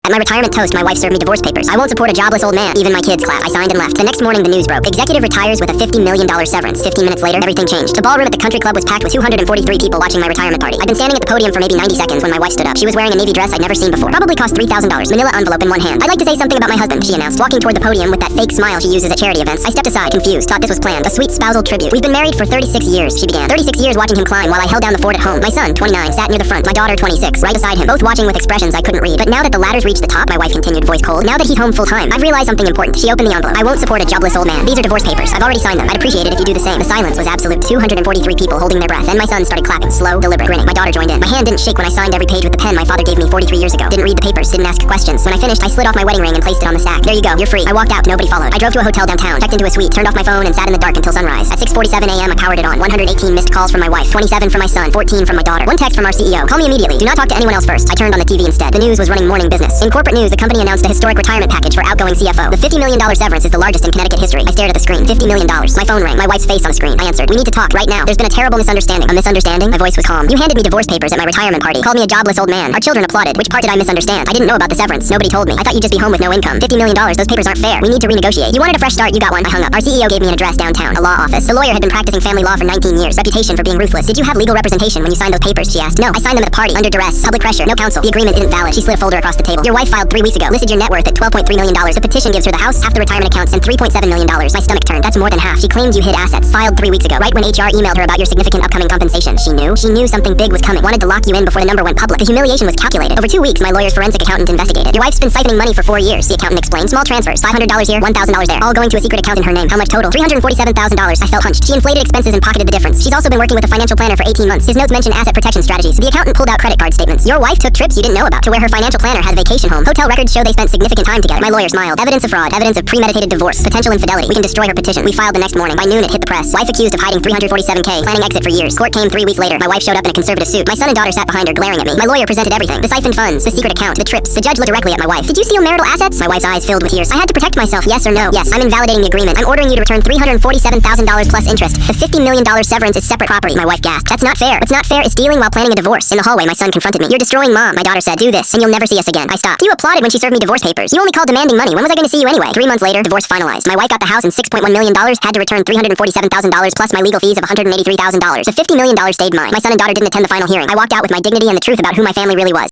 At my retirement toast, my wife served me divorce papers. I won't support a jobless old man. Even my kids clapped. I signed and left. The next morning, the news broke. Executive retires with a $50 million severance. 15 minutes later, everything changed. The ballroom at the country club was packed with 243 people watching my retirement party. I'd been standing at the podium for maybe 90 seconds when my wife stood up. She was wearing a navy dress I'd never seen before. Probably cost $3,000. Manila envelope in one hand. I'd like to say something about my husband, she announced, walking toward the podium with that fake smile she uses at charity events. I stepped aside, confused, thought this was planned. A sweet spousal tribute. We've been married for 36 years, she began. 36 years watching him climb while I held down the fort at home. My son, 29, sat near the front. My daughter, 26, right beside him, both watching with expressions I couldn't read. But now that the ladder's reached the top, my wife continued, voice cold. Now that he's home full time, I've realized something important. She opened the envelope. I won't support a jobless old man. These are divorce papers. I've already signed them. I'd appreciate it if you do the same. The silence was absolute. 243 people holding their breath. Then my son started clapping, slow, deliberate, grinning. My daughter joined in. My hand didn't shake when I signed every page with the pen my father gave me 43 years ago. Didn't read the papers, didn't ask questions. When I finished, I slid off my wedding ring and placed it on the stack. There you go, you're free. I walked out, nobody followed. I drove to a hotel downtown, checked into a suite, turned off my phone and sat in the dark until sunrise. At 6:47 a.m. I powered it on. 118 missed calls from my wife, 27 from my son, 14 from my daughter. One text from our CEO. Call me immediately. Do not talk to anyone else first. I turned on the TV instead. The news was running morning business. In corporate news, the company announced a historic retirement package for outgoing CFO. The $50 million severance is the largest in Connecticut history. I stared at the screen. $50 million. My phone rang. My wife's face on the screen. I answered. We need to talk right now. There's been a terrible misunderstanding. A misunderstanding? My voice was calm. You handed me divorce papers at my retirement party. Called me a jobless old man. Our children applauded. Which part did I misunderstand? I didn't know about the severance. Nobody told me. I thought you'd just be home with no income. $50 million. Those papers aren't fair. We need to renegotiate. You wanted a fresh start. You got one. I hung up. Our CEO gave me an address downtown. A law office. The lawyer had been practicing family law for 19 years. Reputation for being ruthless. Did you have legal representation when you signed those papers? She asked. No. I signed them at a party. Under duress. Public pressure. No counsel. The agreement isn't valid. She slid a folder across the table. Your wife filed 3 weeks ago. Listed your net worth at $12.3 million. The petition gives her the house, half the retirement accounts, and $3.7 million. My stomach turned. That's more than half. She claimed you hid assets. Filed 3 weeks ago. Right when HR emailed her about your significant upcoming compensation. She knew. She knew something big was coming. Wanted to lock you in before the number went public. The humiliation was calculated. Over 2 weeks, my lawyer's forensic accountant investigated. Your wife's been siphoning money for 4 years. The accountant explained. Small transfers. $500 here, $1,000 there. All going to a secret account in her name. How much total? $347,000. I felt hunched. She inflated expenses and pocketed the difference. She's also been working with a financial planner for 18 months. His notes mention asset protection strategies. The accountant pulled out credit card statements. Your wife took trips you didn't know about to where her financial planner has a vacation home. Hotel records show they spent significant time together. My lawyer smiled. Evidence of fraud. Evidence of premeditated divorce. Potential infidelity. We can destroy her petition. We filed the next morning. By noon, it hit the press. Wife accused of hiding $347K. Planning exit for years. Court came 3 weeks later. My wife showed up in a conservative suit. My son and daughter sat behind her, glaring at me. My lawyer presented everything. The siphoned funds. The secret account. The trips. The judge looked directly at my wife. Did you steal marital assets? My wife's eyes filled with tears. I had to protect myself. Yes or no? Yes. I'm invalidating the agreement. I'm ordering you to return $347,000 plus interest. The $50 million severance is separate property. My wife gasped. That's not fair. What's not fair is stealing while planning a divorce. In the hallway, my son confronted me. You're destroying mom. My daughter said, do this, and you'll never see us again. I stopped. You applauded when she served me divorce papers. You only called demanding money. When was I going to see you anyway? 3 months later, divorce finalized. My wife got the house and $6.1 million. Had to return $347,000 plus my legal fees of $183,000. The $50 million stayed mine. My son and daughter didn't attend the final hearing. I walked out with my dignity and the truth about who my family really was.